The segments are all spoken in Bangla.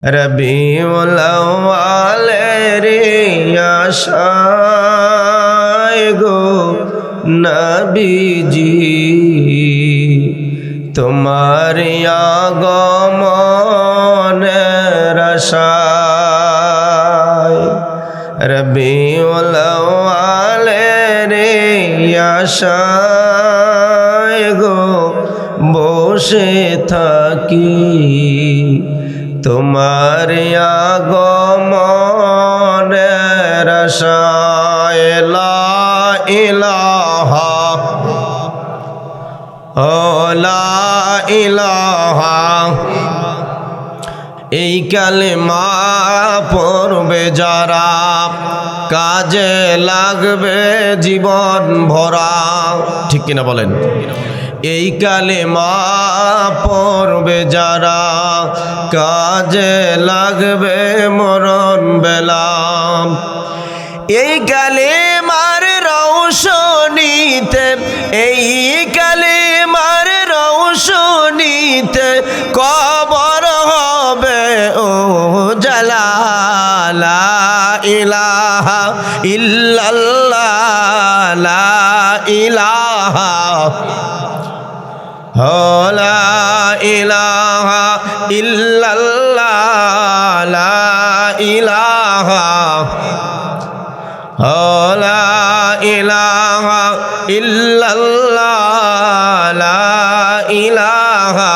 রবিউল আউয়ালের আশায় গো নবীজি তোমার আগমনের আশায় রবিউল আউয়ালের আশায় গো বসে থাকি তোমার আগমনের আশায় লা ইলাহা লা ইলাহা এই কালেমা পড়বে যারা কাজে লাগবে জীবন ভরা। ঠিক কিনা বলেন? এই কালেমা পড়বে যারা কাজে লাগবে মরণ বেলা। এই কালেমার রৌশনীতে এই কালেমার রৌশনীতে কবর হবে ও জালা। লা ইলাহা ইল্লাল্লাহ লা ইলাহা লা ইলাহা ইল্লাল্লাহ লা ইলাহা লা ইলাহা ইল্লাল্লাহ লা ইলাহা।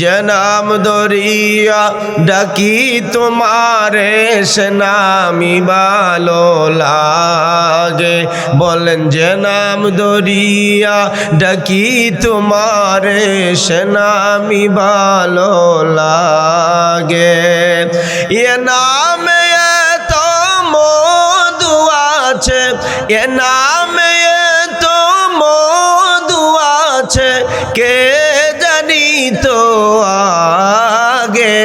জনাম দরিয়া ডাকি তোমারে সে নামি ভালো লাগে। বলেন জনাম দরিয়া ডাকি তোমারে সে নামি ভালো লাগে। এ নামে এত মধু আছে, এ নামে এত মধু আছে, কে জানি তো আগে।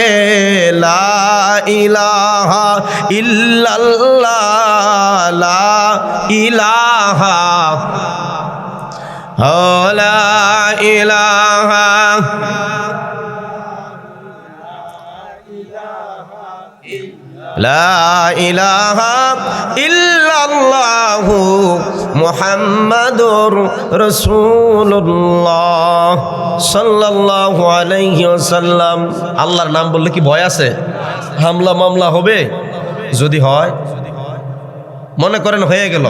লা ইলাহা ইল্লাল্লাহ লা ইলাহা লা ইলাহা লা ইলাহা ইল্লাল্লাহু মুহাম্মাদুর রাসূলুল্লাহ সাল্লাল্লাহু আলাইহি ওয়াসাল্লাম। আল্লাহর নাম বললে কি ভয় আছে? হামলা মামলা হবে? যদি হয়, মনে করেন হয়ে গেল,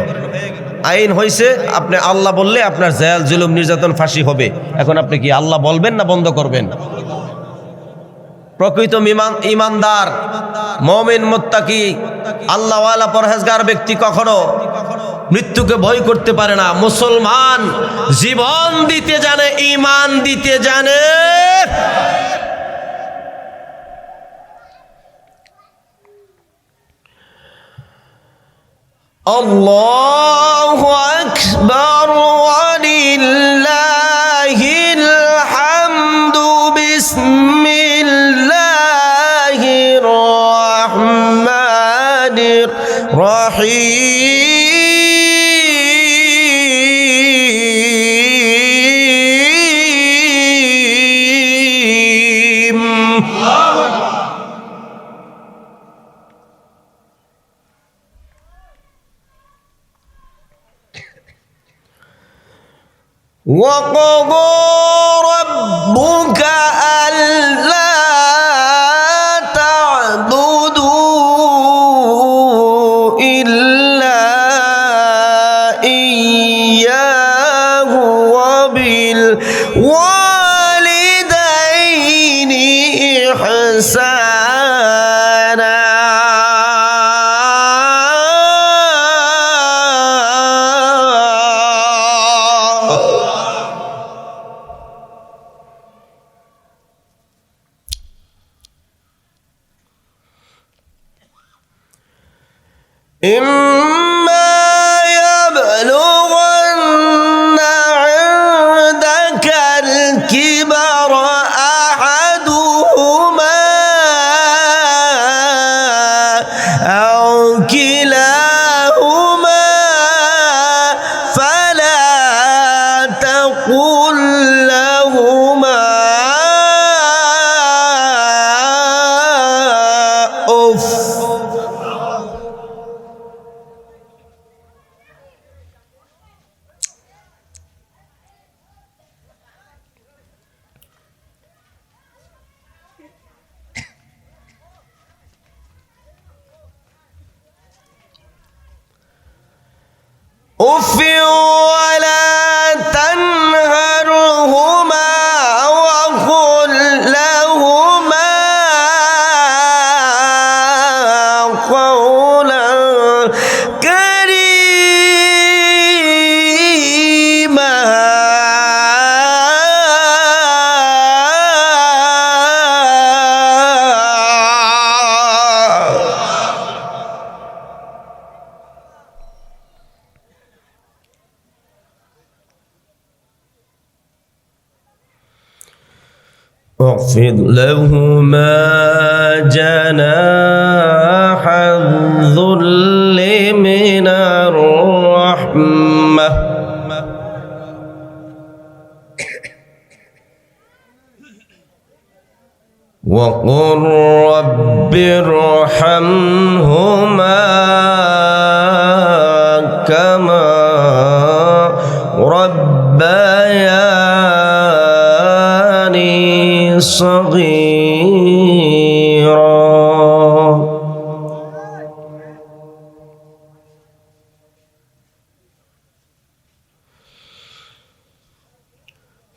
আইন হয়েছে, আপনি আল্লাহ বললে আপনার জেল জুলুম নির্যাতন ফাঁসি হবে। এখন আপনি কি আল্লাহ বলবেন না বন্ধ করবেন? প্রকৃত ইমানদার মুমিন মুত্তাকি আল্লাহওয়ালা পরহেজগার ব্যক্তি কখনো মৃত্যুকে ভয় করতে পারে না। মুসলমান জীবন দিতে জানে, ঈমান দিতে জানে। আল্লাহু আকবার ওয়ালিল্লাহিল হামদু। বিসমিল্লাহির রহমানির রহিম। وقضى ربك ألا تعبدوا إلا إياه وبالوالدين إحسانا. إما يبلغن عندك الكبر أحدهما أو كلاهما فلا تقل لهما উফ ওয়ালা তানহারহুমা ওয়া কুল লাহুমা কওলান কারীমা واخفض لهما جناح الذل من الرحمة وقل رب ارحمهما كما ربياني صغيرا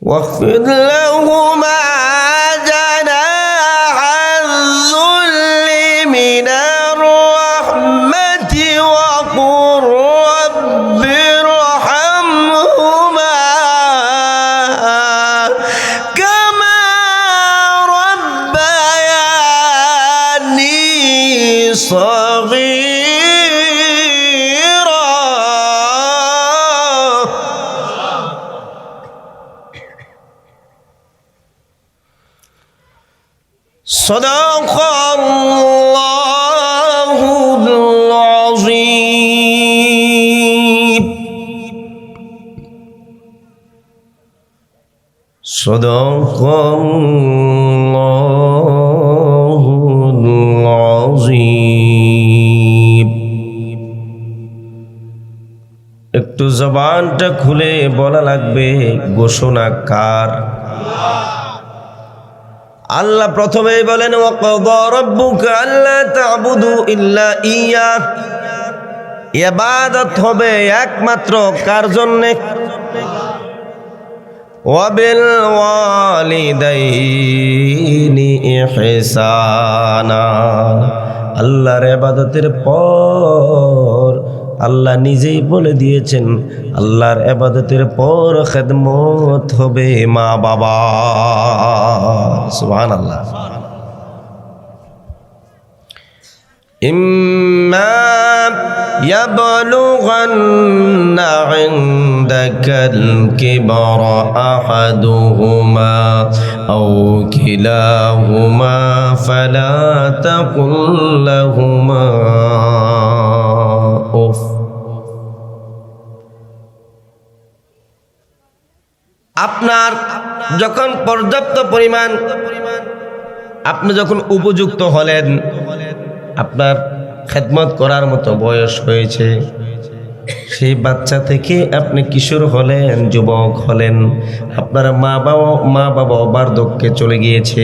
واخفض لهما جناح الذل من الرحمة وقل رب ارحمهما كما ربياني صغيرا صدق الله العظيم صدق الله العظيم একটু জবানটা খুলে বলা লাগবে ঘোষণা কার? আল্লাহ প্রথমেই বলেন ওয়াকাযা রাব্বুকা আল্লা তা'বুদু ইল্লা ইয়্যাহ। ইবাদত হবে একমাত্র কার জন্য? ওয়া বিল ওয়ালিদাইনি ইহসানা। আল্লাহর ইবাদতের পর আল্লাহ নিজেই বলে দিয়েছেন আল্লাহর ইবাদতের পর খেদমত হবে মা বাবা। সুবহানাল্লাহ। ইম্মা ইয়াবলুগান্না ইনদাকাল কিবরা আহাদুহুমা আও কিলাহুমা ফালা তাকুল লাহুমা উফ। আপনার যখন পর্যাপ্ত পরিমাণ আপনি যখন উপযুক্ত হলেন, আপনার খেদমত করার মতো বয়স হয়েছে, সেই বাচ্চা থেকে আপনি কিশোর হলেন, যুবক হলেন, আপনার মা বাবা বার্ধক্যে চলে গিয়েছে,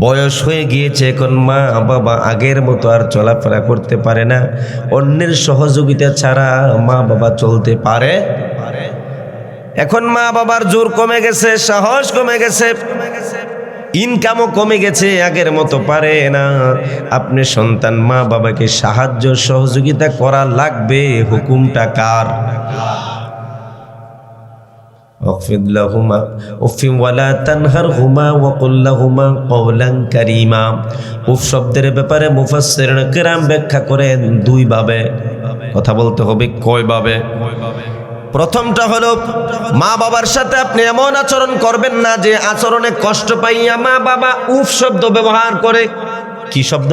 বয়স হয়ে গিয়েছে, এখন মা বাবা আগের মতো আর চলাফেরা করতে পারে না, অন্যের সহযোগিতা ছাড়া মা বাবা চলতে পারে। এখন মা বাবার জোর কমে গেছে, সাহস কমে গেছে, ইনকামও কমে গেছে, আগের মতো পারে না। আপনি সন্তান মা বাবাকে সাহায্য সহযোগিতা করা লাগবে। হুকুমটা কার? واخفض لهما উফ ওয়ালা তানহারহুমা ওয়া কুল লাহুমা কওলান কারীমা। উফ শব্দের ব্যাপারে মুফাসসিরিন কিরাম ব্যাখ্যা করেন দুই ভাবে। কথা বলতে হবে কয় ভাবে? প্রথমটা হলো মা বাবার সাথে আপনি এমন আচরণ করবেন না যে আচরণে কষ্ট পাইয়া মা বাবা উফ শব্দ ব্যবহার করে। কি শব্দ?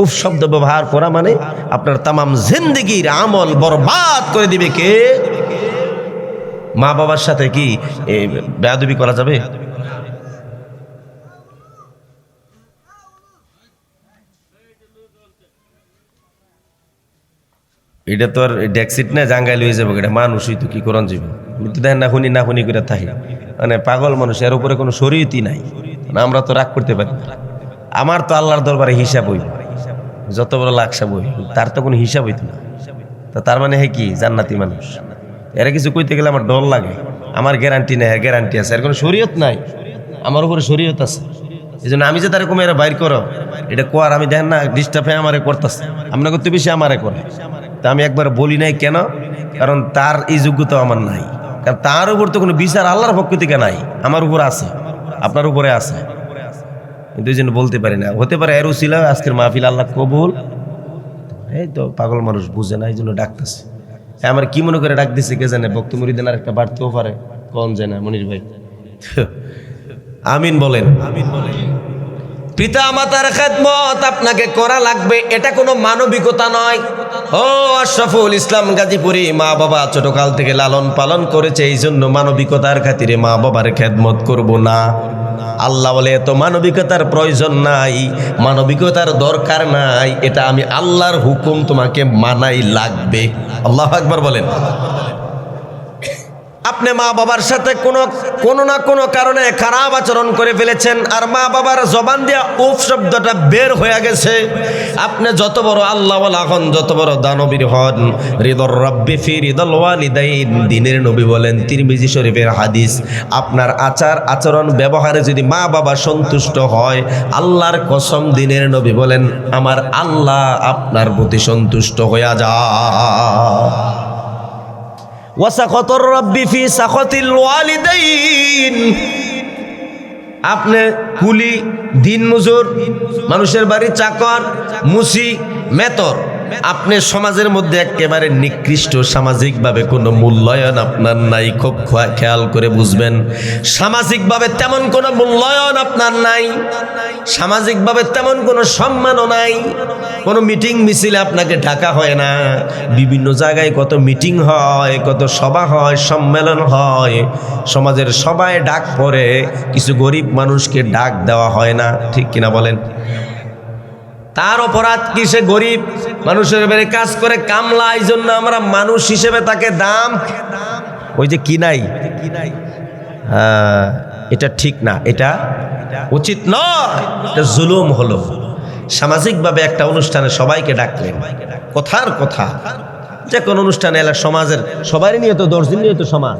উফ শব্দ ব্যবহার করা মানে আপনার তামাম জিন্দেগির আমল বরবাদ করে দিবে কে? মা বাবার সাথে কি বেয়াদবি করা যাবে? এটা তো আর ডেক্সিট না জাঙ্গাই লয়ে যাবো, এটা মানুষই তো কি করেন যাবে। মৃত্যু দেন না শুনি করে থাকি, মানে পাগল মানুষ, এর উপরে কোনো শরীয়তই নাই। আমরা তো রাগ করতে পারি। আমার তো আল্লাহর দরবারে হিসাব হইল, যত বড় লাকসা বই তার তো কোনো হিসাব হইতো না। তা তার মানে হে কি জান্নাতি মানুষ। এরা কিছু কইতে গেলে আমার ডর লাগে, আমার গ্যারান্টি নেই, এর গ্যারান্টি আছে, এর কোনো শরীয়ত নাই, আমার উপরে শরীয়ত আছে। এই জন্য আমি যে তার এরা বাইর করো এটা কোয়ার আমি দেখেন না ডিস্টার্ব হয়ে আমারে করতেছে, আপনার করতে বেশি আমারে করে। তা আমি একবার বলি নাই কেন, কারণ তার এই যোগ্যতা আমার নাই, কারণ তার উপর তো কোনো বিচার আল্লাহর পক্ষ থেকে নাই, আমার উপর আছে, আপনার উপরে আছে, কিন্তু এই জন্য বলতে পারি না। হতে পারে এর উসিলা আজকের মাহফিল আল্লাহ কবুল। এই তো পাগল মানুষ বুঝে না, এই জন্য ডাকতেছে। আমার কি মনে করে ডাক দিছে কে জানে, ভক্ত মুরিদের আর একটা বাড়তেও পারে, কোন জানে মনির ভাই। আমিন বলেন। পিতা মাতার খেদমত আপনাকে করা লাগবে, এটা কোনো মানবিকতা নয়। ও আশরাফুল ইসলাম গাজীপুরি, মা বাবা ছোটকাল থেকে লালন পালন করেছে, এই জন্য মানবিকতার খাতিরে মা বাবার খেদমত করব না। আল্লাহ বলে এত মানবিকতার প্রয়োজন নাই, মানবিকতার দরকার নাই, এটা আমি আল্লাহর হুকুম, তোমাকে মানাই লাগবে। আল্লাহু আকবার বলেন। আপনি মা বাবার সাথে কোনো না কোনো কারণে খারাপ আচরণ করে ফেলেছেন, আর মা বাবার জবান দিয়া উফ শব্দটা বের হয়ে গেছে। আপনি যত বড় আল্লাহওয়ালা হন, যত বড় দানবীর হন, রিদর রাব্বি ফি রিদল ওয়ালিদাইন, দ্বীনের নবী বলেন, তিরমিজি শরীফের হাদিস, আপনার আচার আচরণ ব্যবহারে যদি মা বাবা সন্তুষ্ট হয়, আল্লাহর কসম দ্বীনের নবী বলেন আমার আল্লাহ আপনার প্রতি সন্তুষ্ট হয়ে যায়। ওয়াসাখাতুর রাব্বি ফি সাখাতিল ওয়ালিদাইন, আপনি কুলি, দিন মজুর, মানুষের বাড়ির চাকর, মুসি, মেতর, আপনি সমাজের মধ্যে একেবারে নিকৃষ্ট, সামাজিকভাবে কোনো মূল্যায়ন আপনার নাই। খুব খেয়াল করে বুঝবেন, সামাজিকভাবে তেমন কোনো মূল্যায়ন আপনার নাই, সামাজিকভাবে তেমন কোনো সম্মানও নাই। কোনো মিটিং মিছিলে আপনাকে ডাকা হয় না, বিভিন্ন জায়গায় কত মিটিং হয়, কত সভা হয়, সম্মেলন হয়, সমাজের সবাই ডাক পড়ে, কিছু গরিব মানুষকে ডাক দেওয়া হয় না, ঠিক কিনা বলেন? তার অপরাধ কি? সে গরিব মানুষের বেড়ে কাজ করে কামলা, এই জন্য আমরা মানুষ হিসেবে তাকে দাম ওই যে কি নাই, এটা ঠিক না, এটা উচিত নয়, এটা জুলুম হলো। সামাজিকভাবে একটা অনুষ্ঠানে সবাইকে ডাকলেন, কথার কথা, যে কোনো অনুষ্ঠানে এলাকার সমাজের সবাই নিয়ে তো 10 দিন নিয়ে তো সমাজ,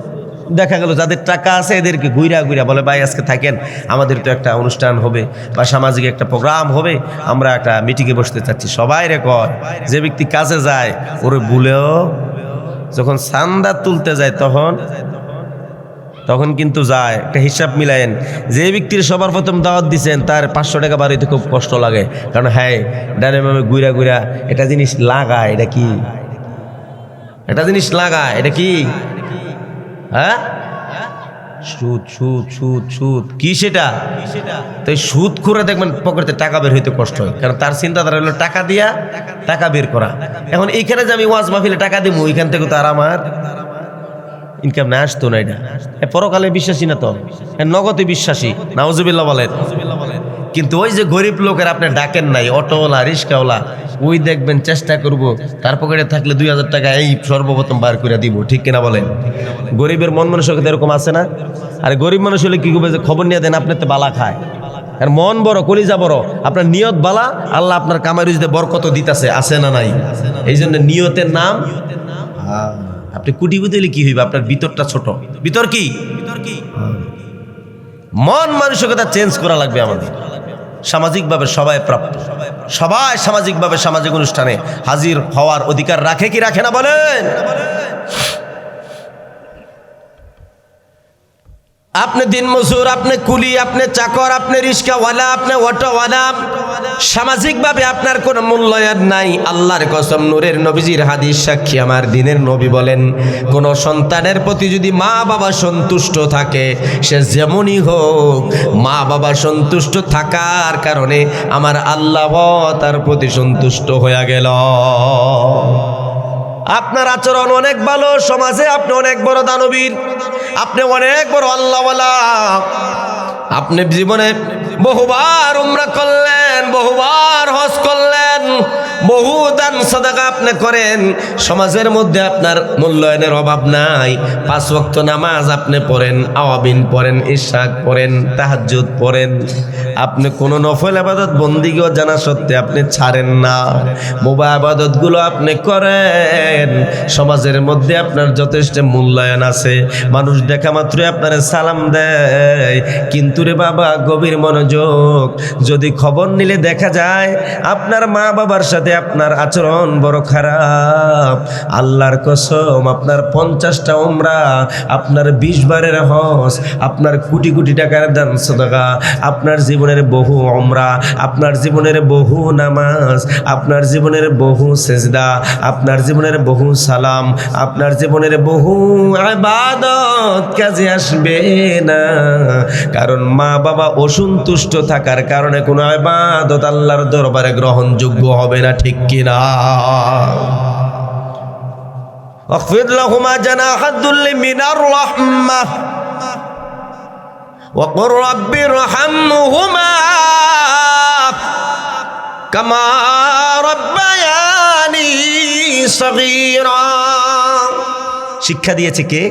দেখা গেল যাদের টাকা আছে এদেরকে ঘুরা বলে ভাই আজকে থাকেন, আমাদের তো একটা অনুষ্ঠান হবে বা সামাজিক একটা প্রোগ্রাম হবে, আমরা একটা মিটিংয়ে বসতে চাচ্ছি। সবাই রে কয়, যে ব্যক্তি কাজে যায় ওরে ভুলেও যখন চান্দা তুলতে যায় তখন কিন্তু যায়, একটা হিসাব মিলায়েন। যে ব্যক্তির সবার প্রথম দাওয়াত দিচ্ছেন তার 500 টাকা বাড়িতে খুব কষ্ট লাগে, কারণ হ্যাঁ ডানে মামে ঘুরা এটা জিনিস লাগায়, এটা কি এটা জিনিস লাগায়, এটা কি হ্যাঁ সুদ সুদ সুদ সুদ কি সেটা? তো সুদ করে দেখবেন পকেটে টাকা বের হইতে কষ্ট হয়, কারণ তার চিন্তাধারা হলো টাকা দিয়া টাকা বের করা। এখন এইখানে যে আমি ওয়াজ মাহফিলে টাকা দিব, ওইখান থেকে তো আর আমার ইনকাম না আসতো না। এটা পরকালে বিশ্বাসী না, তো নগদে বিশ্বাসী, নাউজুবিল্লাহ বলেন। কিন্তু ওই যে গরিব লোকের আপনি ডাকেন নাই, অটোওয়ালা, রিস্কাওয়ালা, ওই দেখবেন চেষ্টা করব তার পকেটে থাকলে 2000 টাকা এই সর্বপ্রথম বার করে দিব, ঠিক কিনা বলেন? গরিবের মন মানসিকতা এরকম আছে না? আর গরিব মানুষ হলে কি করবে, যে খবর নিয়ে দেন আপনার তো বালা খায়, আর মন বড়, কলিজা বড়, আপনার নিয়ত বালা, আল্লাহ আপনার কামাই রুজিতে বরকত দিতেছে, আছে না নাই? এই জন্য নিয়তের নাম। আপনি কুটিপতি হলে কি হইবে, আপনার ভিতরটা ছোট, ভিতর কি মন মানসিকতা চেঞ্জ করা লাগবে আমাদের। সামাজিকভাবে সবাই প্রাপ্ত, সবাই সামাজিকভাবে সামাজিক অনুষ্ঠানে হাজির হওয়ার অধিকার রাখে কি রাখে না বলেন? আপনি দিনমজুর, আপনি কুলি, আপনি চাকর, আপনি রিস্কাওয়ালা, আপনি অটোওয়ালা, সামাজিকভাবে আপনার কোনো মূল্যায়ন নাই। আল্লাহর কসম, নূরের নবীজির হাদিস সাক্ষী, আমার দ্বীনের নবী বলেন, কোন সন্তানের প্রতি যদি মা বাবা সন্তুষ্ট থাকে, সে যেমনই হোক, মা বাবা সন্তুষ্ট থাকার কারণে আমার আল্লাহ তার প্রতি সন্তুষ্ট হয়ে গেল। আপনার আচরণ অনেক ভালো, সমাজে আপনি অনেক বড় দানবীর, আপনি অনেক বড় আল্লাহওয়ালা, আপনি জীবনে বহুবার উমরা করলেন, বহুবার হজ করলেন, বহু দান সাদাকা আপনি করেন, সমাজের মধ্যে আপনার মূল্যায়নের অভাব নাই। 5 ওয়াক্ত নামাজ আপনি পড়েন, আওয়াবিন পড়েন, ইশরাক পড়েন, তাহাজ্জুদ পড়েন, আপনি কোনো নফল ইবাদত বন্দিগিও জানা সত্ত্বে আপনি ছাড়েন না। মুবাহ ইবাদতগুলো আপনি করেন, সমাজের মধ্যে আপনার যথেষ্ট মূল্যায়ন আছে। মানুষ দেখা মাত্রই আপনার সালাম দেয়, কিন্তু রে বাবা গভীর মনোযোগ, যদি খবর নিলে দেখা যায় আপনার মা বাবার সাথে আপনার আচরণ বড় খারাপ। আল্লাহর কসম, আপনার 50টা উমরা, আপনার 20 বারের হজ, আপনার কোটি কোটি টাকার দান সাদাকা, আপনার জীবনের বহু উমরা, আপনার জীবনের বহু নামাজ, আপনার জীবনের বহু সেজদা, আপনার জীবনের বহু সালাম, আপনার জীবনের বহু ইবাদত কাজে আসবে না। কারণ মা বাবা অসন্তুষ্ট থাকার কারণে কোনো ইবাদত আল্লাহর দরবারে গ্রহণযোগ্য হবে না, ঠিক কিনা? واخفض لهما جناح الذل من الرحمة وقل رب ارحمهما كما ربياني صغيرا। শিক্ষা দিয়েছে কে?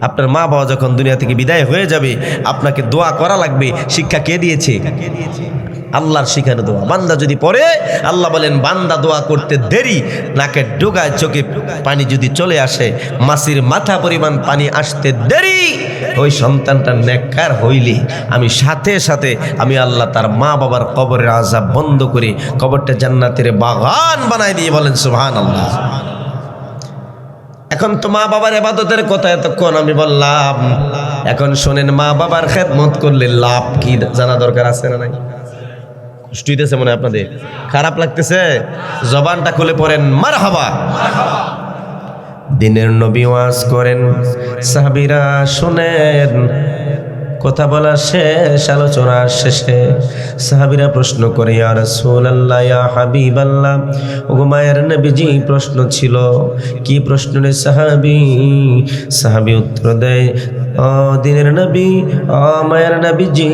আপনার মা বাবা যখন দুনিয়া থেকে বিদায় হয়ে যাবে আপনাকে দোয়া করা লাগবে, শিক্ষা কে দিয়েছে? আল্লাহর শিখানো দোয়া। বান্দা যদি পড়ে, আল্লাহ বলেন বান্দা দোয়া করতে দেরি, নাকের ডোগায় চোখে পানি যদি চলে আসে, মাছির মাথা পরিমাণ পানি আসতে দেরি, ওই সন্তানটা নেককার হইলে আমি সাথে সাথে আমি আল্লাহ তার মা বাবার কবরের আযাব বন্ধ করে কবরটা জান্নাতের বাগান বানায় দিয়ে বলেন সুবহানাল্লাহ। এখন তো মা বাবার ইবাদতের কথা এতক্ষণ আমি বললাম, এখন শোনেন মা বাবার খেদমত করলে লাভ কি জানা দরকার আছে না নাই? কষ্ট হইতেছে মনে হয় আপনাদের, খারাপ লাগতেছে? জবানটা খুলে পড়েন মারহাবা। দিনের নবী ওয়াজ করেন, সাহাবীরা শুনেন। কথা বলা শেষ, আলোচনা শেষে সাহাবীরা প্রশ্ন করে, ইয়া রাসূলুল্লাহ, ইয়া হাবিবাল্লাহ, ওগো মায়ের নবীজি, প্রশ্ন ছিল। কি প্রশ্ন রে সাহাবী উত্তর দেয়, ও দিনের নবী, ও মায়ের নবীজি,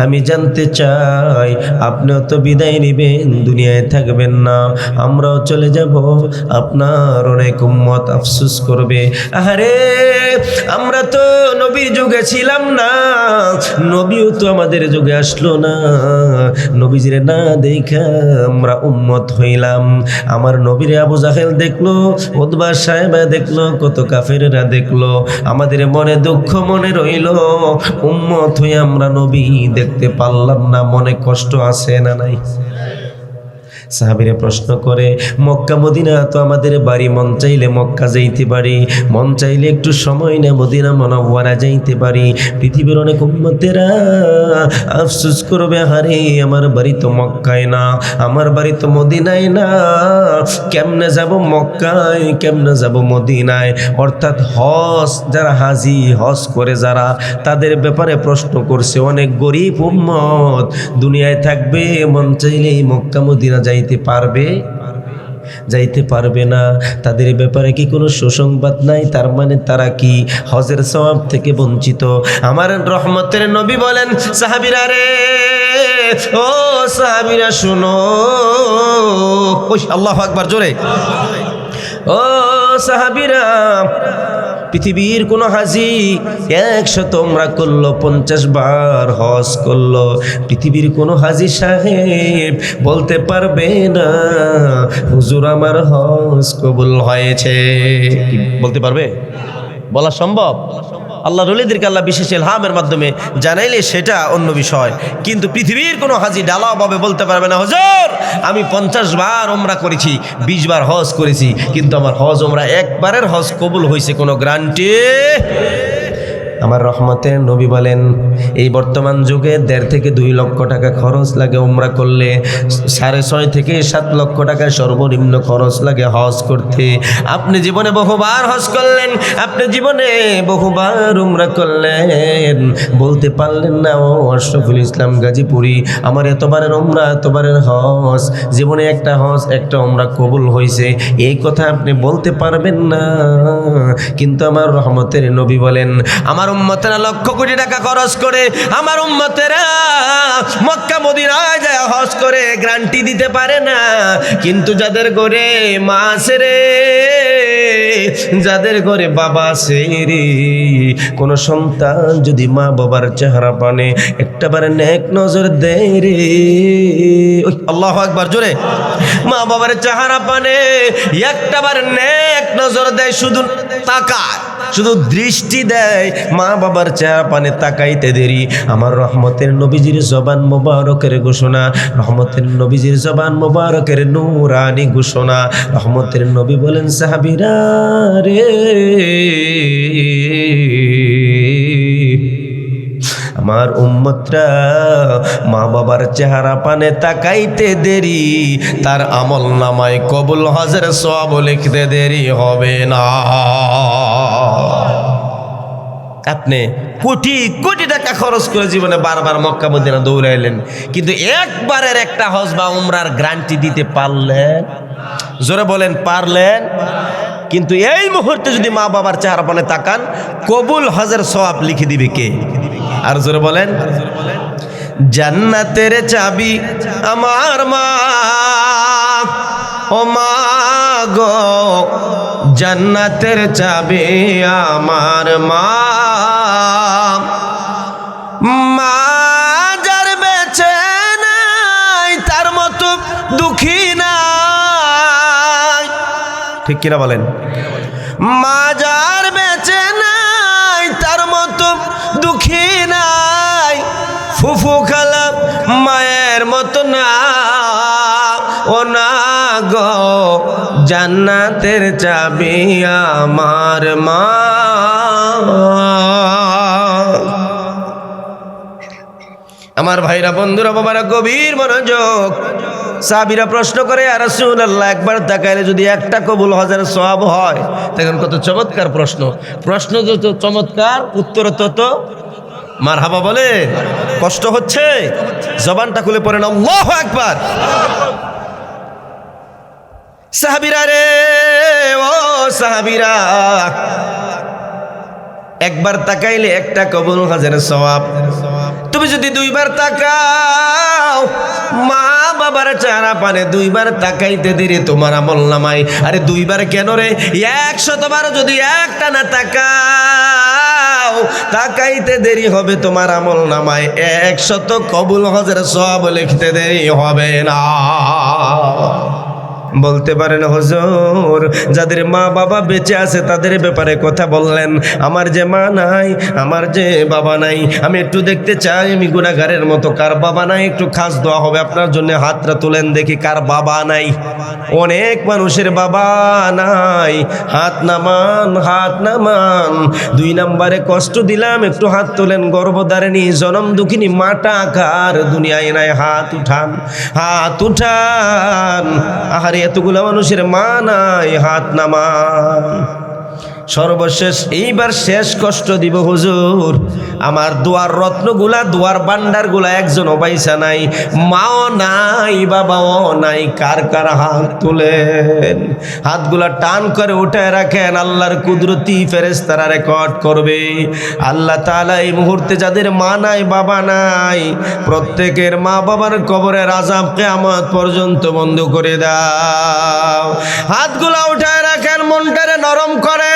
আমি জানতে চাই আপনিও তো বিদায় নেবেন, দুনিয়ায় থাকবেন না, আমরাও চলে যাব, আপনার অনেক উম্মত আফসোস করবে। আরে আমরা তো নবীর যুগে ছিলাম না, নবীও তো আমাদের যুগে আসলো না, নবীজিরে না দেখা আমরা উম্মত হইলাম। আমার নবীরে আবু জাহেল দেখলো, উতবা সাহেবা দেখলো, কত কাফেরেরা দেখলো, আমাদের মনে দুঃখ মনে রইল, উম্মত হয়ে আমরা নবী দেখতে পারলাম না, মনে কষ্ট আছে না নাই? সাহাবীরা প্রশ্ন করে, মক্কা মদিনা তো আমাদের বাড়ি, মন চাইলে মক্কা যাইতে পারি, মন চাইলে একটু সময় না মদিনা মুনাওয়ারা যাইতে পারি। পৃথিবীর অনেক উম্মতেরা আফসোস করবে, হারে আমার বাড়ি তো মক্কায় না, আমার বাড়ি তো মদিনায় না, কেমনে যাব মক্কায়, কেমনে যাব মদিনায়? অর্থাৎ হজ যারা হাজি, হজ করে যারা, তাদের ব্যাপারে প্রশ্ন করছে। অনেক গরিব উম্মত দুনিয়ায় থাকবে, মন চাইলেই মক্কা মদিনা যাইতে পারবে? যাইতে পারবে না। তাদের ব্যাপারে কি কোনো সুসংবাদ নাই? তার মানে তারা কি হজের সওয়াব থেকে বঞ্চিত? আমার রহমতের নবী বলেন, সাহাবীরা রে, ও সাহাবীরা শুনো, আল্লাহু আকবার জোরে, ও সাহাবীরা, পৃথিবীর কোন হাজি 100 উমরা করলো, 50 বার হজ করলো, পৃথিবীর কোন হাজি সাহেব বলতে পারবে না হুজুর আমার হজ কবুল হয়েছে। কি বলতে পারবে? বলা সম্ভব? আল্লাহর ওলিদেরকে আল্লাহ বিশেষ ইলহামের মাধ্যমে জানাইলে সেটা অন্য বিষয়, কিন্তু পৃথিবীর কোনো হাজি ডালাভাবে বলতে পারবে না হুজুর আমি 50 বার উমরা করেছি, 20 বার হজ করেছি, কিন্তু আমার হজ উমরা একবারের হজ কবুল হয়েছে, কোনো গ্যারান্টি। আমার রহমতের নবী বলেন, এই বর্তমান যুগে 1.5 থেকে 2 লক্ষ টাকা খরচ লাগে উমরা করলে, 6.5 থেকে 7 লক্ষ টাকা সর্বনিম্ন খরচ লাগে হজ করতে। আপনি জীবনে বহুবার হজ করলেন, আপনি জীবনে বহুবার উমরা করলেন, বলতে পারলেন না ও আশরাফুল ইসলাম গাজীপুরি আমার এতবারের উমরা, এতবারের হজ, জীবনে একটা হজ একটা উমরা কবুল হয়েছে, এই কথা আপনি বলতে পারবেন না। কিন্তু আমার রহমতের নবী বলেন, আমার উম্মতেরা লক্ষ কোটি টাকা খরচ করে, আমার উম্মতেরা মক্কা মদিনায় যায় হজ হজ করে গ্যারান্টি দিতে পারে না, কিন্তু যাদের ঘরে মা আছে রে, যাদের ঘরে বাবা আছে রে, কোন সন্তান যদি মা বাবার চেহারা পানে একটাবার নেক নজর দেয় রে, আল্লাহু আকবার জোরে, মা বাবার চেহারা পানে একটাবার নেক নজর দেয়, শুধু তাকায়, শুধু দৃষ্টি দেয়, মা বাবার চেহারা পানে তাকাইতে দেরি, আমার রহমতের নবীজির জবান মোবারকের ঘোষণা, রহমতের নবীজির জবান মোবারকের নূরানি ঘোষণা। রহমতের নবী বলেন, সাহাবীরা রে, আমার উম্মতরা মা বাবার চেহারা পানে তাকাইতে দেরি, তার আমল নামায় কবুল হজের সওয়াব লিখতে দেরি হবে না। আপনি কোটি কোটি টাকা খরচ করে জীবনে বারবার মক্কা মদিনা দৌড়াইলেন, কিন্তু একবারের একটা হজ বা উমরার গ্যারান্টি দিতে পারলেন? জোরে বলেন, পারলেন? কিন্তু এই মুহূর্তে যদি মা বাবার চেহারা পানে তাকান, কবুল হজের সওয়াব লিখে দিবে কে? আর জোরে বলেন, জান্নাতের চাবি আমার মা, ও মা গো, জান্নাতের চাবি আমার মা, মা যার বেঁচে নাই তার মতো দুঃখী নাই, ঠিক কিনা বলেন? মা যার বেঁচে নাই তার মতো দুঃখী নাই, ফুফু খালা মায়ের মতো না, ও না গো, জান্নাতের চাবি আমার মা। আমার ভাইরা, বন্ধুরা, বাবারা, গভীর মনোযোগ। সাহাবীরা প্রশ্ন করে, ইয়া রাসূলুল্লাহ, একবার তাকাইলে যদি একটা কবুল হজের সওয়াব হয়? দেখেন কত চমৎকার প্রশ্ন, প্রশ্ন যত চমৎকার উত্তর তত মারহাবা বলে। কষ্ট হচ্ছে? জবানটা খুলে পড়েন আল্লাহু আকবার। সাহাবীরা রে, ও সাহাবীরা, একবার তাকাইলে একটা কবুল হজের সওয়াব, তুমি যদি দুইবার তাকাও, মা বাবার চেহারা পানে দুইবার তাকাইতে দেরি তোমার আমল নামায়, আরে দুইবার কেন রে, 100 বার যদি একটা না তাকাও, তাকাইতে দেরি হবে তোমার আমল নামায় 100 কবুল হজের সওয়াব লিখতে দেরি হবে না। বলতে পারেন, হুজুর, যাদের মা বাবা বেঁচে আছে তাদের ব্যাপারে কথা বললেন, আমার যে মা নাই, আমার যে বাবা নাই, আমি একটু দেখতে চাই আমি গুনাহগারের মতো কার বাবা নাই, একটু খাস দোয়া হবে আপনার জন্য, হাতটা তুলেন দেখি কার বাবা নাই। অনেক মানুষের বাবা নাই, হাত নামান, হাত নামান। 2 নম্বরে কষ্ট দিলাম, একটু হাত তোলেন, গর্ভধারিণী জনম দুঃখিনী মাটা কার দুনিয়ায় নাই, হাত উঠান, হাত উঠান। আহারে, এতগুলা মানুষের মা নাই, হাত নামান। সর্বশেষ এইবার শেষ কষ্ট দিব হুজুর, আমার দুয়ার রত্নগুলা, দুয়ার ভান্ডারগুলা একজনও পয়সা নাই, মাও নাই, বাবাও নাই, কার কার হাত তুলেন, হাতগুলা টান করে উঠায় রাখেন, আল্লাহর কুদরতি ফেরেশতারা রেকর্ড করবে। আল্লাহ তাআলা এই মুহূর্তে যাদের মা নাই, বাবা নাই, প্রত্যেকের মা বাবার কবরের আযাব কিয়ামত পর্যন্ত বন্ধ করে দাও। হাতগুলা উঠায় রাখেন, মনটারে নরম করে।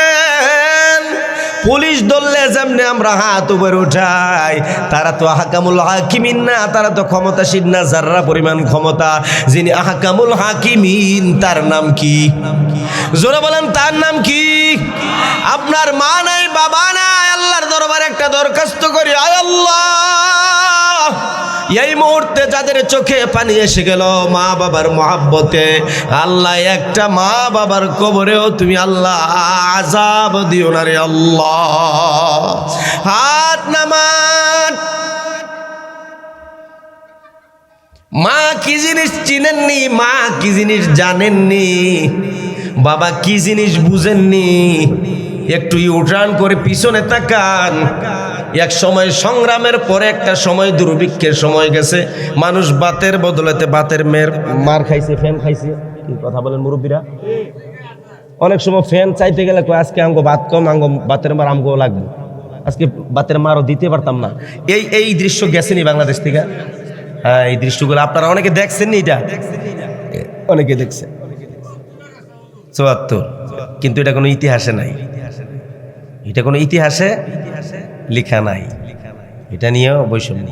পুলিশ ধরলে যেমনি আমরা হাত উপরে উঠাই, তারা তো আহকামুল হাকিমিন না, তারা তো ক্ষমতাসীন না, যাররা পরিমাণ ক্ষমতা। যিনি আহকামুল হাকিমিন, তার নাম কি? জোরে বলেন, তার নাম কি? আপনার মা নাই, বাবা নাই, আল্লাহর দরবারে একটা দরখাস্ত করি, আয় আল্লাহ, এই মুহূর্তে যাদের চোখে পানি এসে গেল মা বাবার মহাব্বতে, আল্লাহ একটা মা বাবার কবরেও তুমি আল্লাহ আযাব দিও না রে আল্লাহ। হাত নামান। মা কি জিনিস চিনেননি, মা কি জিনিস জানেননি, বাবা কি জিনিস বুঝেননি, একটু ইউটার্ন করে পিছনে তাকান। এক সময় সংগ্রামের পরে একটা সময় দুর্ভিক্ষের সময় গেছে, মানুষ বাতের বদলেতে বাতের মার খাইছে, ফ্যান খাইছে। কি কথা বলেন মুরব্বীরা? অনেক সময় ফ্যান চাইতে গেলে আজকে আমগো বাত কম, আমগো বাতের মার আমগো লাগবে, আজকে বাতের মারও দিতে পারতাম না। এই দৃশ্য গেছেনি বাংলাদেশ থেকে? হ্যাঁ, এই দৃশ্যগুলো আপনারা অনেকে দেখছেন নি? এটা অনেকে দেখছেন ৭৪, কিন্তু এটা কোনো ইতিহাসে নাই, এটা কোনো ইতিহাসে লেখা নাই, এটা নিয়েও বৈষম্য।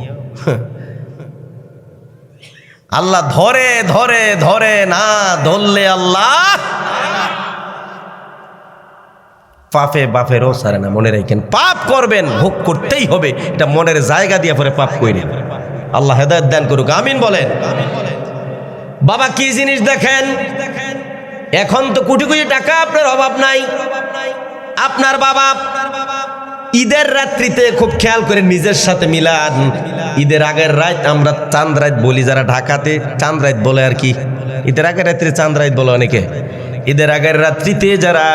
আল্লাহ ধরে ধরে ধরে, না ধরলে আল্লাহ পাপে বাপেরও ছাড়ে না। মনে রাখেন, পাপ করবেন ভোগ করতেই হবে, এটা মনের জায়গা দিয়ে পরে পাপ করি। আল্লাহ হেদায়েত দান করুক, আমিন বলেন। বাবা কি জিনিস দেখেন, এখন তো কোটি কোটি টাকা আপনার অভাব নাই। আপনার বাবা ঈদের রাত্রিতে খুব খেয়াল করে নিজের সাথে মিলান, ঈদের আগের রাত আমরা চাঁদ রাত বলি, যারা ঢাকাতে চাঁদ রাত বলে আর কি, ঈদের আগের রাত্রে চাঁদ রাত বলে অনেকে। ঈদের আগের রাত্রিতে যারা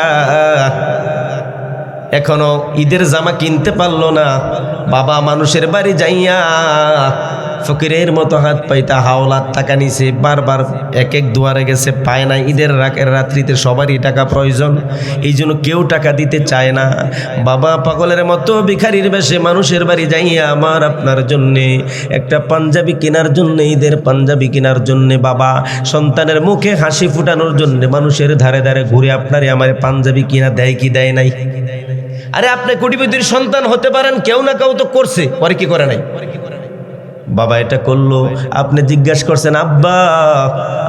এখনো ঈদের জামা কিনতে পারলো না, বাবা মানুষের বাড়ি যাইয়া ফকিরের মতো হাত পাইতা হাওলাত টাকা নিছে, বারবার এক এক দুয়ারে গেছে, পায় না। ঈদের রাত্রিতে সবারই টাকা প্রয়োজন, এই জন্য কেউ টাকা দিতে চায় না। বাবা পাগলের মতো ভিখারির বেশে মানুষের বাড়ি যাইয়া আমার আপনার জন্যে একটা পাঞ্জাবি কেনার জন্য, ঈদের পাঞ্জাবি কেনার জন্যে, বাবা সন্তানের মুখে হাসি ফুটানোর জন্য মানুষের ধারে ধারে ঘুরে আপনারে আমার পাঞ্জাবি কিনা দেয় কি দেয় নাই? আরে আপনি কোটিপতির সন্তান হতে পারেন, কেউ না কেউ তো করছে, পরে কি করে নাই? বাবা এটা করলো, আপনি জিজ্ঞাসা করছেন আব্বা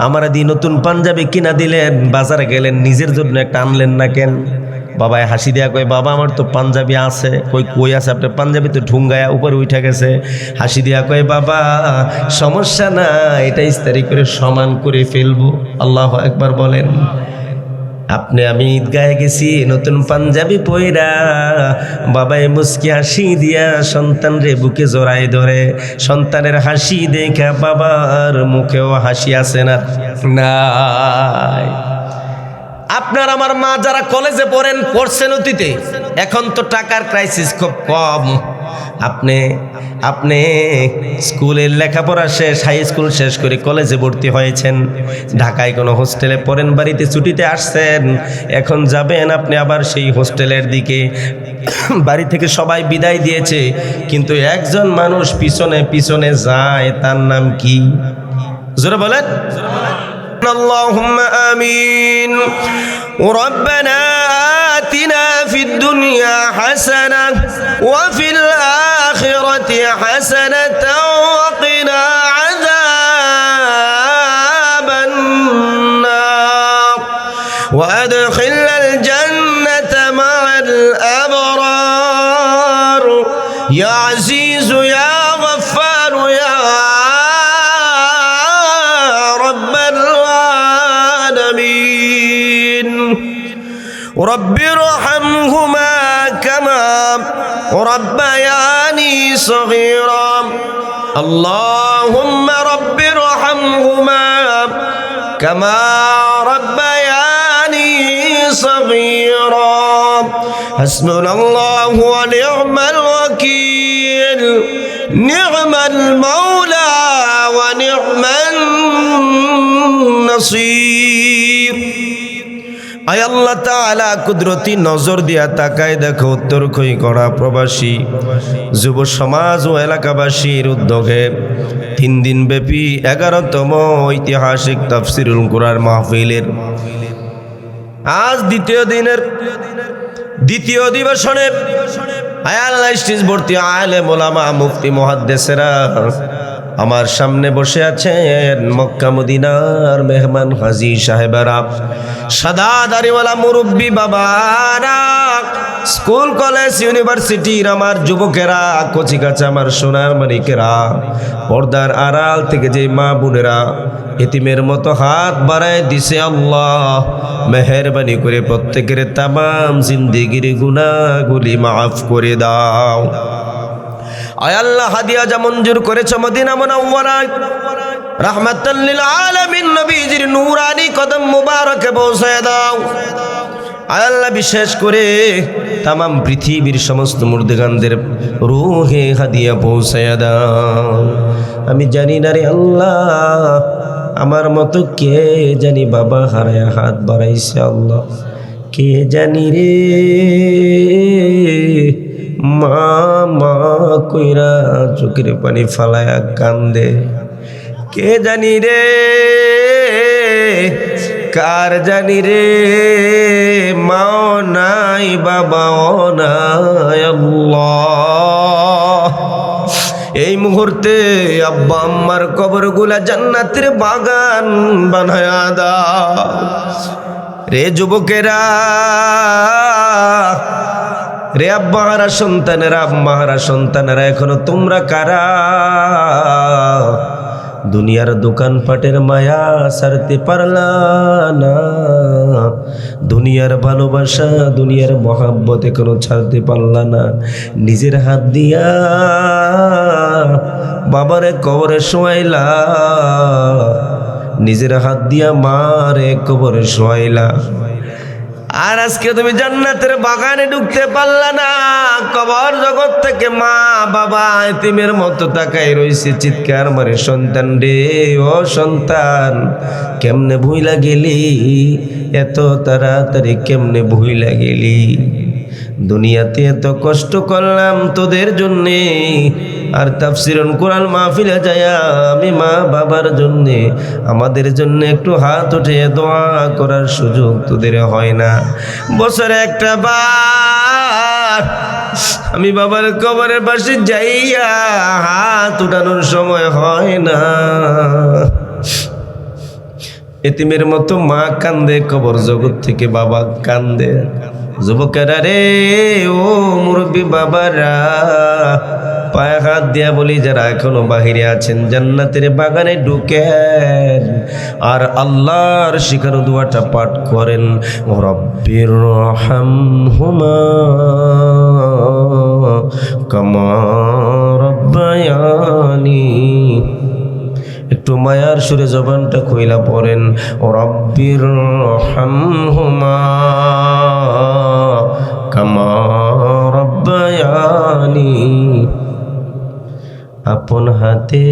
আমার দিয়ে নতুন পাঞ্জাবি কিনা দিলেন, বাজারে গেলেন নিজের জন্য একটা আনলেন না কেন? বাবা হাসি দেয়া কয় বাবা আমার তো পাঞ্জাবি আছে। কই আছে আপনার পাঞ্জাবি? তো ঢুঙ্গায়া উপরে উঠে গেছে। হাসি দেয়া কয় বাবা সমস্যা না, এটা ইস্তারি করে সমান করে ফেলবো। আল্লাহু আকবার বলেন। আপনি আমি ঈদগাহে গেছি নতুন পাঞ্জাবি পইরা, বাবাই মুস্কি হাসি দিয়া সন্তান রে বুকে জড়াই ধরে, সন্তানের হাসি দেখা বাবার মুখেও হাসি আসে না? নাই। আপনার আমার মা যারা কলেজে পড়ছেন অতীতে, এখন তো টাকার ক্রাইসিস খুব কম। আপনি স্কুলের লেখাপড়া শেষ, হাই স্কুল শেষ করে কলেজে ভর্তি হয়েছেন, ঢাকায় কোনো হোস্টেলে পড়েন, বাড়িতে ছুটিতে আসছেন, এখন যাবেন আপনি আবার সেই হোস্টেলের দিকে। বাড়ি থেকে সবাই বিদায় দিয়েছে, কিন্তু একজন মানুষ পিছনে পিছনে যায়, তার নাম কি? জোরে বলেন আল্লাহুম্মা আমিন। রব্বানা আতিনা ফিদ দুনিয়া হাসানাহ ওয়া ফিল আখিরাতি হাসানাতাও ওয়া কিনা আযাবান নার ওয়া আদখিলনাল জান্নাতা মা'আল আবরার ইয়া আজিজু ইয়া গফফার ইয়া رب ارحمهما كما ربياني صغيرا اللهم رب ارحمهما كما ربياني صغيرا حسبنا الله ونعم الوكيل نعم المولى ونعم النصير আয় আল্লাহ তাআলা কুদরতি নজর দিয়া তাকায় দেখো উত্তরক্ষী করা প্রবাসী যুব সমাজ ও এলাকাবাসীর উদ্যোগে 3 দিন ব্যাপী 11তম ঐতিহাসিক তাফসীরুল কুরআন মাহফিলের আজ দ্বিতীয় অধিবেশনে আয় আল্লাহ স্টেজ ভর্তি আলেম ওলামা মুফতি মুহাদ্দিসেরা আমার সামনে বসে আছেন মক্কা মদিনার মেহমান হাজী সাহেবেরা, সাদা দাড়িওয়ালা মুরব্বী বাবারা, স্কুল কলেজ ইউনিভার্সিটির আমার যুবকেরা, কচিকাচা আমার সোনার মানিকেরা, পর্দার আড়াল থেকে যে মা বোনেরা এতিমের মতো হাত বাড়ায় দিছে, আল্লাহ মেহেরবানি করে প্রত্যেকের তামাম জিন্দেগির গুনাহগুলি মাফ করে দাও। আয় আল্লাহ হাদিয়া যা মঞ্জুর করেছো মদিনা মুনাওয়ারায় রাহমাতাল লিল আলামিন নবীজির নূরানি কদম মুবারকে পৌঁছে দাও। আয় আল্লাহ বিশেষ করে তামাম পৃথিবীর সমস্ত মুর্দাগানদের রূহে হাদিয়া পৌঁছে দাও। আমি জানি না রে আল্লাহ, আমার মতো কে জানি বাবা হারায়া হাত বাড়াইছে, আল্লাহ কে জানি রে মা মা কইরা চোখের পানি ফালায়া কান্দে, কে জানি রে, কার জানি রে, মাও নাই বাবাও নাই আল্লাহ। এই মুহূর্তে আব্বা আম্মার কবরগুলা জান্নাতের বাগান বানায়া দাও রে যুবকেরা, রে আব্বাহারা সন্তানেরা, আম্মাহারা সন্তানেরা, এখনো তোমরা কারা দুনিয়ার দোকানপাটের মায়া ছাড়তে পারলা না? দুনিয়ার ভালোবাসা, দুনিয়ার মহাব্বত এখনো ছাড়তে পারলা না? নিজের হাত দিয়া বাবারে কবরে শোয়াইলা, নিজের হাত দিয়া মারে কবরে শোয়াইলা, আর আজকে তুমি জান্নাতের বাগানে ঢুকতে পারলা না। কবর জগৎ থেকে মা বাবা এতিমের মতো তাকাই রইছে, চিৎকার মারে সন্তান রে, ও সন্তান কেমনে ভুইলা গেলি, এত তাড়াতাড়ি কেমনে ভুইলা গেলি? দুনিয়াতে এত কষ্ট করলাম তোদের জন্যে, আর তাফসিরুল কোরআন মাহফিলে যায়া আমি মা বাবার জন্যে, আমাদের জন্য একটু হাত উঠে দোয়া করার সুযোগ তোদের হয় না। বছরে একটা বার আমি বাবার কবরের পাশে যাইয়া হাত উঠানোর সময় হয় না। এতিমের মতো মা কান্দে, কবর জগৎ থেকে বাবা কান্দে। যুবকেরা রে, ও মুরব্বী বাবারা, পায়ে হাত দিয়া বলি যারা এখনো বাহিরে আছেন, জান্নাতের বাগানে ঢুকেন আর আল্লাহর শিখানো দোয়াটা পাঠ করেন, রব্বির রহমহুমা কামা রব্বায়ানি। একটু মায়ার সুরে জবানটা কইলা পড়েন, রব্বির রহমহুমা কামা রব্বায়ানি। আপন হাতে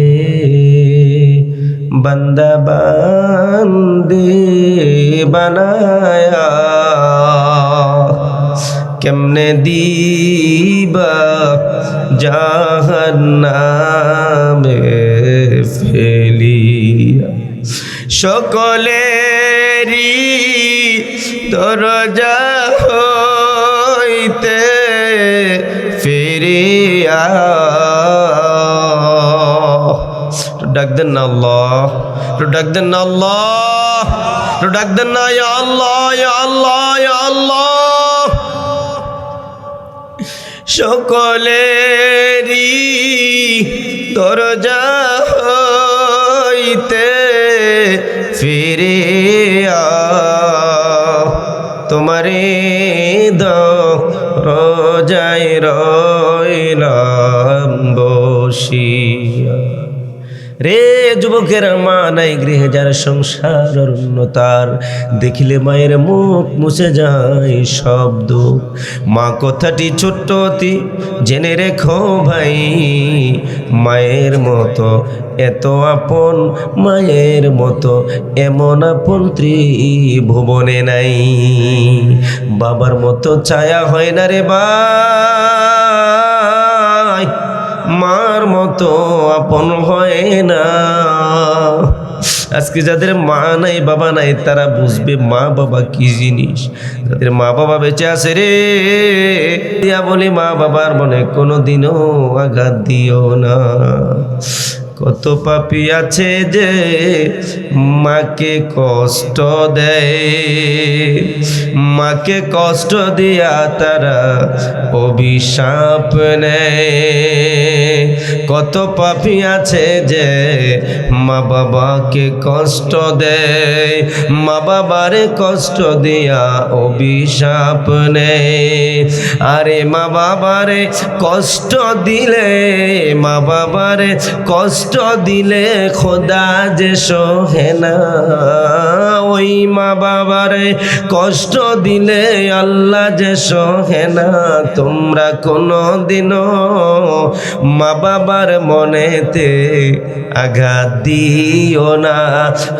বান্দা বান্দি বানায়া কেমনে দিবা জাহান্নামে ফেলিয়া, সকলেরই দরজা হইতে ফিরিয়া। ডাক দেন না আল্লাহ, ডাক দেন না আল্লাহ, ডাক দেন না ইয়া আল্লাহ, ইয়া আল্লাহ, ইয়া আল্লাহ। সকলেরই দরজা হইতে ফিরিয়া তোমারে দরজায় রইলাম বসিয়া। রে যুবকেরা, মা নাই গৃহে যার সংসার অরণ্যতার, দেখিলে মায়ের মুখ মুছে যায় শব্দ। মা কথাটি ছোট্ট অতি জেনে রেখো ভাই, মায়ের মতো এত আপন, মায়ের মতো এমন আপন ত্রিভুবনে নাই। বাবার মতো ছায়া হয় না রে ভাই, মার মতো আপন হয় না। আজকে যাদের মা নাই বাবা নাই তারা বুঝবে মা বাবা কি জিনিস। যাদের মা বাবা বেঁচে আছে রে, দিয়া বলি মা বাবার মনে কোনোদিনও আঘাত দিও না। কত পাপী আছে যে মাকে কষ্ট দেয়, মাকে কষ্ট দিয়া তারা অভিশাপ নেয়। কত পাপী আছে যে মা বাবাকে কষ্ট দেয়, মা বাবারে কষ্ট দিয়া অভিশাপ নেয়। আরে মা বাবারে কষ্ট দিলে, মা বাবারে কষ্ট দিলে খোদা যে সহে না, ওই মা বাবারে কষ্ট দিলে আল্লাহ যে সহে না। তোমরা কোনোদিনও মা বাবার মনেতে আঘাত দিও না,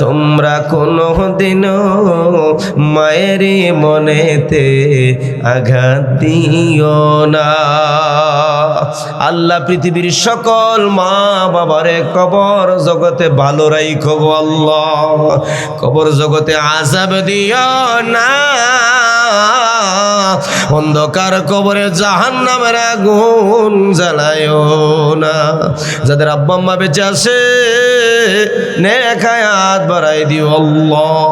তোমরা কোনো দিনও মায়ের মনেতে আঘাত দিও না। আল্লাহ পৃথিবীর সকল মা বাবারে কবর জগতে ভালো রাইখো গো আল্লাহ, কবর জগতে আযাব দিও না, অন্ধকার কবরে জাহান্নামের আগুন জ্বালায়ও না। যাদের আব্বা আম্মা বেঁচে আছে নেক হায়াত বাড়াই দিও আল্লাহ।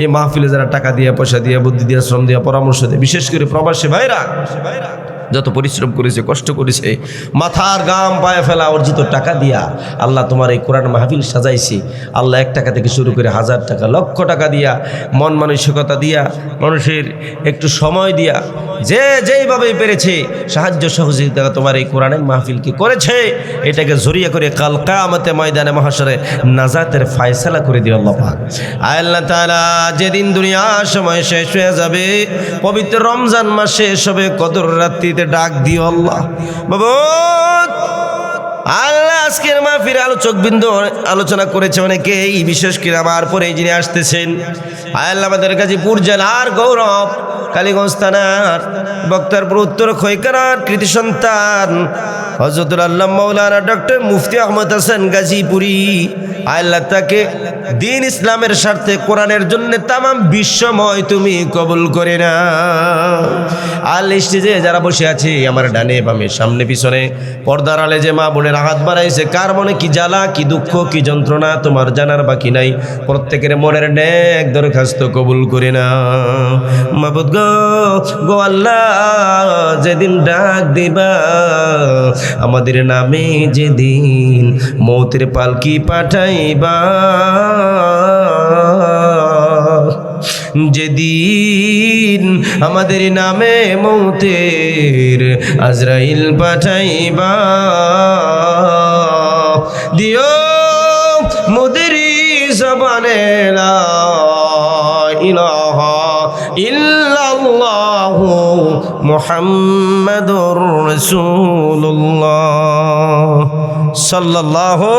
এই মাহফিলে যারা টাকা দিয়ে, পয়সা দিয়ে, বুদ্ধি দিয়ে, শ্রম দিয়ে, পরামর্শ দিয়ে, বিশেষ করে প্রবাসী ভাইরা যত পরিশ্রম করেছে, কষ্ট করেছে, মাথার গাম পায়ে ফেলা অর্জিত টাকা দিয়া আল্লাহ তোমার এই কোরআন মাহফিল সাজাইছি। আল্লাহ 1 টাকা থেকে শুরু করে 1000 টাকা, লক্ষ টাকা দিয়া, মন মানসিকতা দিয়া, মানুষের একটু সময় দিয়া, যে যেইভাবেই পেরেছে সাহায্য সহযোগিতা তোমার এই কোরআনের মাহফিলকে করেছে, এটাকে জড়িয়ে করে কাল কিয়ামতে ময়দানে মাহশরে নাজাতের ফয়সালা করে দিও আল্লাহ পাক। আল্লাহ তাআলা যেদিন দুনিয়ার সময় শেষ হয়ে যাবে, পবিত্র রমজান মাসে সবে কদর রাত্রিতে ডাক দিও আল্লাহ। বাবা আল্লাহ আজকের মাহফিলে আলোচকবৃন্দ আলোচনা করেছে অনেকেই, বিশেষ করে আমার পরে যিনি আসতেছেন আল্লাহ আমাদের গাজীপুর জেলার গৌরব, কালীগঞ্জ থানার বক্তারপুর উত্তর খৈকারার কৃতি সন্তান হযরতুল আল্লাহ মাওলানা ডক্টর মুফতি আহমদ হাসান গাজীপুরি, আল্লাহ তাকে দিন ইসলামের স্বার্থে কোরআনের জন্য তামাম বিশ্বময় তুমি কবুল করে না। আল স্টেজে যারা বসে আছে আমার ডানে বামে সামনে পিছনে পর্দার আলে যে মা বোনের হাত বাড়াইছে, কার মনে কি জ্বালা, কি দুঃখ, কি যন্ত্রণা তোমার জানার বাকি নাই, প্রত্যেকের মনের নেক দরখাস্ত কবুল করে না। মাবুদ গো আল্লাহ, যেদিন ডাক দিবা আমাদের নামে, যেদিন মৌতের পালকি পাঠাইবা, যেদিন আমাদের নামে মৌতের আজরাইল পাঠাইবা, দিও মোদের জবানে লা ইলাহা ইল্লাল্লাহু মুহাম্মাদুর রাসূলুল্লাহ সাল্লাল্লাহু